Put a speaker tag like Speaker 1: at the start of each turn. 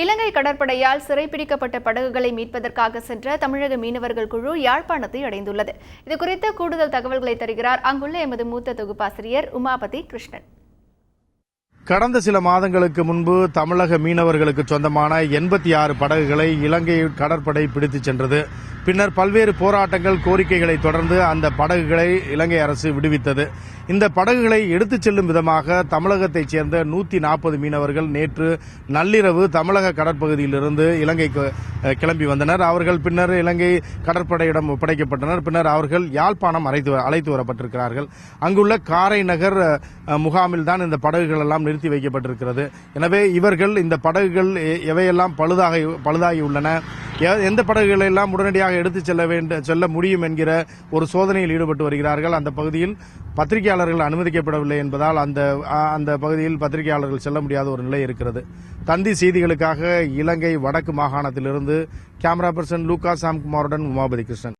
Speaker 1: இலங்கை கடற்படையால் சிறைப்பிடிக்கப்பட்ட படகுகளை மீட்பதற்காக சென்ற தமிழக மீனவர்கள் குழு யாழ்ப்பாணத்தை அடைந்துள்ளது. இதுகுறித்த கூடுதல் தகவல்களை தருகிறார் அங்குள்ள எமது மூத்த தொகுப்பாசிரியர் உமாபதி கிருஷ்ணன்.
Speaker 2: கடந்த சில மாதங்களுக்கு முன்பு தமிழக மீனவர்களுக்கு சொந்தமான 86 படகுகளை இலங்கை கடற்படை பிடித்துச் சென்றது. பின்னர் பல்வேறு போராட்டங்கள், கோரிக்கைகளை தொடர்ந்து அந்த படகுகளை இலங்கை அரசு விடுவித்தது. இந்த படகுகளை எடுத்துச் செல்லும் விதமாக தமிழகத்தைச் சேர்ந்த 140 மீனவர்கள் நேற்று நள்ளிரவு தமிழக கடற்பகுதியிலிருந்து இலங்கைக்கு கிளம்பி வந்தனர். அவர்கள் பின்னர் இலங்கை கடற்படையிடம் ஒப்படைக்கப்பட்டனர். பின்னர் அவர்கள் யாழ்ப்பாணம் அழைத்து வரப்பட்டிருக்கிறார்கள். அங்குள்ள காரை நகர் முகாமில் தான் இந்த படகுகள் எல்லாம் நிறுத்தி வைக்கப்பட்டிருக்கிறது. எனவே இவர்கள் இந்த படகுகள் எவையெல்லாம் பழுதாகி உள்ளன, எந்த படகுகளை எல்லாம் உடனடியாக எடுத்துச் செல்ல முடியும் என்கிற ஒரு சோதனையில் ஈடுபட்டு வருகிறார்கள். அந்த பகுதியில் பத்திரிகையாளர்கள் அனுமதிக்கப்படவில்லை என்பதால் அந்த பகுதியில் பத்திரிகையாளர்கள் செல்ல முடியாத ஒரு நிலை இருக்கிறது. தந்தி செய்திகளுக்காக இலங்கை வடக்கு மாகாணத்திலிருந்து கேமரா பர்சன் லூகா சாம்குமாருடன் உமாபதி கிருஷ்ணன்.